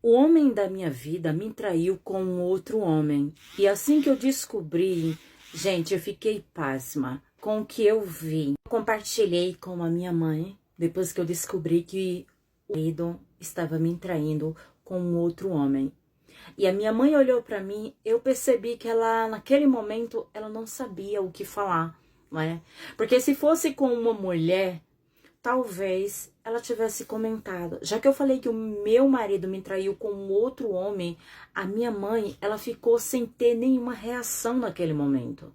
O homem da minha vida me traiu com um outro homem. E assim que eu descobri, gente, eu fiquei pasma com o que eu vi. Compartilhei com a minha mãe, depois que eu descobri que o marido estava me traindo com um outro homem. E a minha mãe olhou para mim, eu percebi que ela, naquele momento, ela não sabia o que falar, não é? Porque se fosse com uma mulher, talvez ela tivesse comentado. Já que eu falei que o meu marido me traiu com um outro homem, a minha mãe, ela ficou sem ter nenhuma reação naquele momento.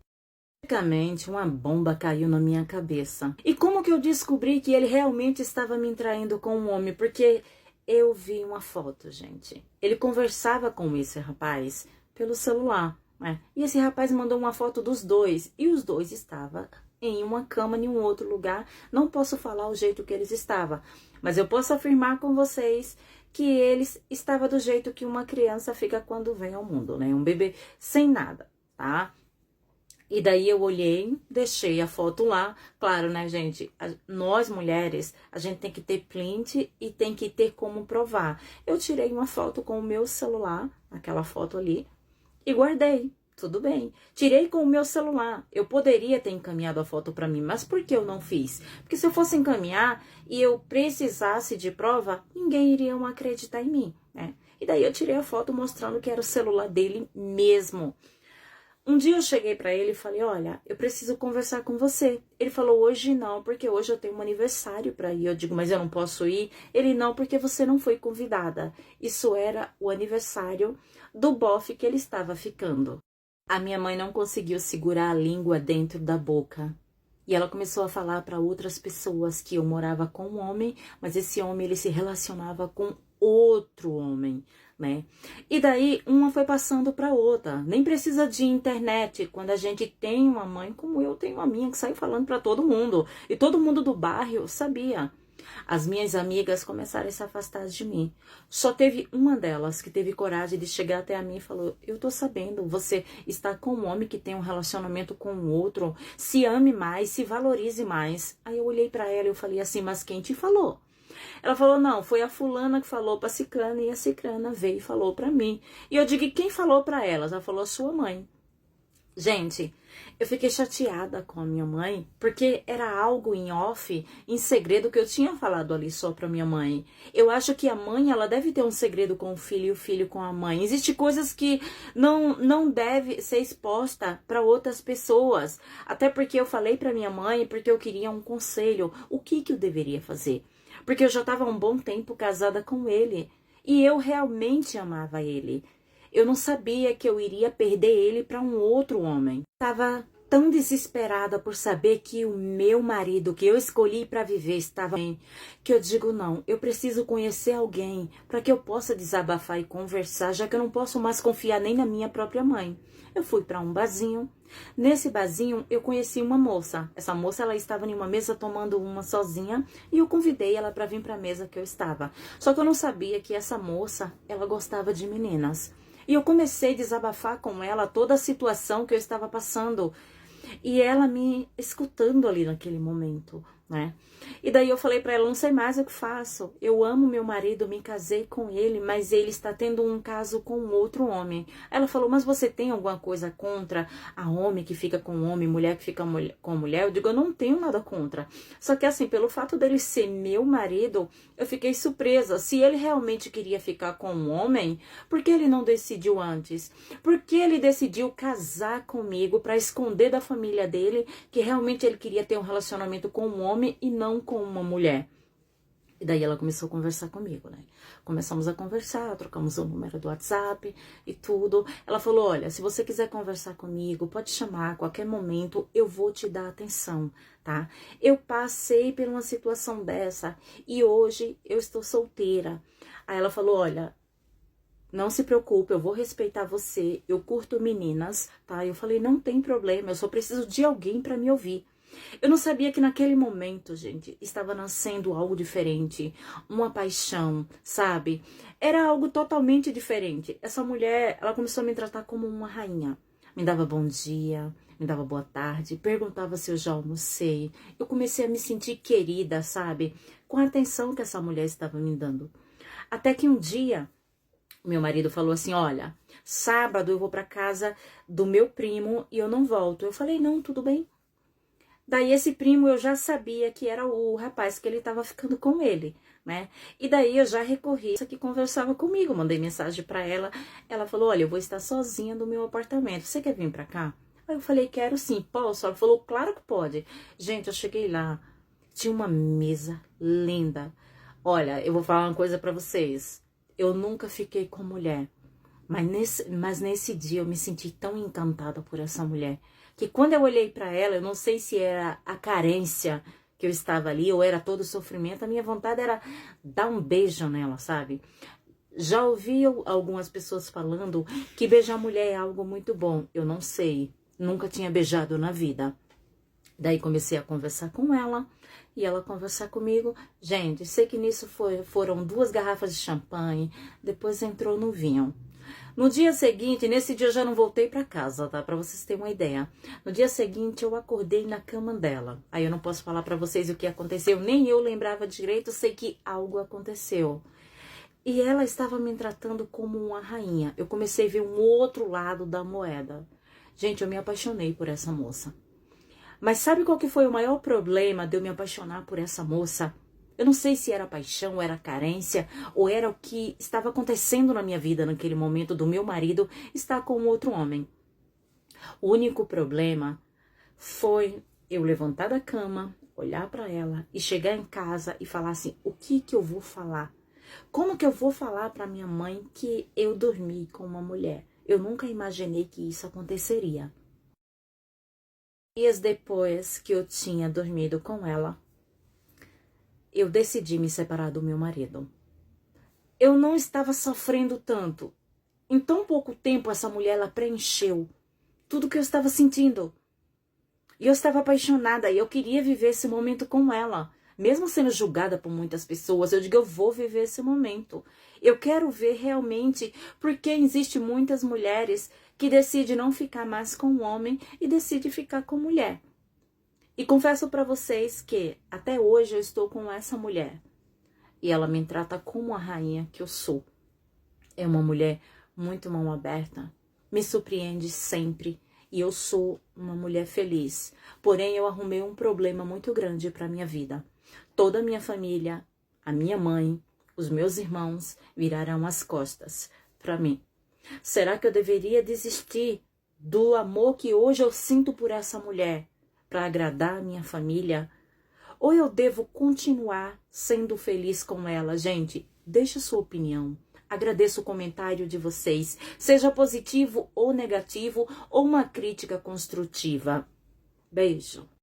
Basicamente, uma bomba caiu na minha cabeça. E como que eu descobri que ele realmente estava me traindo com um homem? Porque eu vi uma foto, gente. Ele conversava com esse rapaz pelo celular, né? E esse rapaz mandou uma foto dos dois. E os dois estavam em uma cama, em um outro lugar. Não posso falar o jeito que eles estavam, mas eu posso afirmar com vocês que eles estavam do jeito que uma criança fica quando vem ao mundo, né? Um bebê sem nada, tá? E daí eu olhei, deixei a foto lá. Claro, né, gente? Nós mulheres, a gente tem que ter print e tem que ter como provar. Eu tirei uma foto com o meu celular, aquela foto ali, e guardei. Tudo bem. Tirei com o meu celular. Eu poderia ter encaminhado a foto para mim, mas por que eu não fiz? Porque se eu fosse encaminhar e eu precisasse de prova, ninguém iria acreditar em mim, né? E daí eu tirei a foto mostrando que era o celular dele mesmo. Um dia eu cheguei pra ele e falei, olha, eu preciso conversar com você. Ele falou, hoje não, porque hoje eu tenho um aniversário pra ir. Eu digo, mas eu não posso ir? Ele, não, porque você não foi convidada. Isso era o aniversário do bofe que ele estava ficando. A minha mãe não conseguiu segurar a língua dentro da boca. E ela começou a falar para outras pessoas que eu morava com um homem, mas esse homem ele se relacionava com outro homem, né? E daí uma foi passando para outra. Nem precisa de internet quando a gente tem uma mãe como eu tenho a minha que sai falando para todo mundo e todo mundo do bairro sabia. As minhas amigas começaram a se afastar de mim. Só teve uma delas que teve coragem de chegar até a mim e falou, eu tô sabendo, você está com um homem que tem um relacionamento com o outro, se ame mais, se valorize mais. Aí eu olhei pra ela e eu falei assim, mas quem te falou? Ela falou, não, foi a fulana que falou pra ciclana e a ciclana veio e falou pra mim. E eu digo, quem falou pra ela? Ela falou, sua mãe. Gente, eu fiquei chateada com a minha mãe, porque era algo em off, em segredo, que eu tinha falado ali só pra minha mãe. Eu acho que a mãe, ela deve ter um segredo com o filho e o filho com a mãe. Existem coisas que não deve ser exposta para outras pessoas. Até porque eu falei pra minha mãe, porque eu queria um conselho. O que eu deveria fazer? Porque eu já estava há um bom tempo casada com ele. E eu realmente amava ele. Eu não sabia que eu iria perder ele para um outro homem. Estava tão desesperada por saber que o meu marido, que eu escolhi para viver, estava bem, que eu digo, não, eu preciso conhecer alguém para que eu possa desabafar e conversar, já que eu não posso mais confiar nem na minha própria mãe. Eu fui para um barzinho. Nesse barzinho eu conheci uma moça. Essa moça, ela estava em uma mesa tomando uma sozinha e eu convidei ela para vir para a mesa que eu estava. Só que eu não sabia que essa moça, ela gostava de meninas. E eu comecei a desabafar com ela toda a situação que eu estava passando. E ela me escutando ali naquele momento, né? E daí eu falei pra ela, não sei mais o que faço. Eu amo meu marido, me casei com ele, mas ele está tendo um caso com outro homem. Ela falou, mas você tem alguma coisa contra a homem que fica com homem, mulher que fica com mulher? Eu digo, eu não tenho nada contra. Só que assim, pelo fato dele ser meu marido, eu fiquei surpresa. Se ele realmente queria ficar com um homem, por que ele não decidiu antes? Por que ele decidiu casar comigo para esconder da família dele que realmente ele queria ter um relacionamento com um homem e não com uma mulher? E daí ela começou a conversar comigo, né? Começamos a conversar, trocamos o número do WhatsApp e tudo. Ela falou, olha, se você quiser conversar comigo, pode chamar a qualquer momento, eu vou te dar atenção, tá? Eu passei por uma situação dessa e hoje eu estou solteira. Aí ela falou, olha, não se preocupe, eu vou respeitar você, eu curto meninas, tá? Eu falei, não tem problema, eu só preciso de alguém pra me ouvir. Eu não sabia que naquele momento, gente, estava nascendo algo diferente, uma paixão, sabe? Era algo totalmente diferente. Essa mulher, ela começou a me tratar como uma rainha. Me dava bom dia, me dava boa tarde, perguntava se eu já almocei. Eu comecei a me sentir querida, sabe? Com a atenção que essa mulher estava me dando. Até que um dia Meu marido falou assim, olha, sábado eu vou pra casa do meu primo e eu não volto. Eu falei, não, tudo bem. Daí esse primo eu já sabia que era o rapaz que ele tava ficando com ele, né? E daí eu já recorri, essa que conversava comigo, mandei mensagem pra ela. Ela falou, olha, eu vou estar sozinha no meu apartamento, você quer vir pra cá? Aí eu falei, quero sim, posso? Ela falou, claro que pode. Gente, eu cheguei lá, tinha uma mesa linda. Olha, eu vou falar uma coisa pra vocês. Eu nunca fiquei com mulher. Mas nesse dia eu me senti tão encantada por essa mulher, que quando eu olhei para ela, eu não sei se era a carência que eu estava ali, ou era todo o sofrimento, a minha vontade era dar um beijo nela, sabe? Já ouvi algumas pessoas falando que beijar mulher é algo muito bom. Eu não sei, nunca tinha beijado na vida. Daí comecei a conversar com ela, e ela conversar comigo. Gente, sei que nisso foram 2 garrafas de champanhe, depois entrou no vinho. No dia seguinte, nesse dia eu já não voltei pra casa, tá? Pra vocês terem uma ideia. No dia seguinte eu acordei na cama dela. Aí eu não posso falar pra vocês o que aconteceu, nem eu lembrava direito, sei que algo aconteceu. E ela estava me tratando como uma rainha. Eu comecei a ver um outro lado da moeda. Gente, eu me apaixonei por essa moça. Mas sabe qual que foi o maior problema de eu me apaixonar por essa moça? Eu não sei se era paixão, ou era carência, ou era o que estava acontecendo na minha vida naquele momento do meu marido estar com outro homem. O único problema foi eu levantar da cama, olhar para ela e chegar em casa e falar assim, o que eu vou falar? Como que eu vou falar para minha mãe que eu dormi com uma mulher? Eu nunca imaginei que isso aconteceria. Dias depois que eu tinha dormido com ela, eu decidi me separar do meu marido. Eu não estava sofrendo tanto. Em tão pouco tempo, essa mulher, ela preencheu tudo que eu estava sentindo. E eu estava apaixonada e eu queria viver esse momento com ela. Mesmo sendo julgada por muitas pessoas, eu digo, eu vou viver esse momento. Eu quero ver realmente, porque existe muitas mulheres que decidem não ficar mais com o homem e decidem ficar com mulher. E confesso para vocês que até hoje eu estou com essa mulher. E ela me trata como a rainha que eu sou. É uma mulher muito mão aberta, me surpreende sempre. E eu sou uma mulher feliz. Porém, eu arrumei um problema muito grande para minha vida. Toda a minha família, a minha mãe, os meus irmãos viraram as costas para mim. Será que eu deveria desistir do amor que hoje eu sinto por essa mulher para agradar a minha família? Ou eu devo continuar sendo feliz com ela? Gente, deixa sua opinião. Agradeço o comentário de vocês, seja positivo ou negativo, ou uma crítica construtiva. Beijo.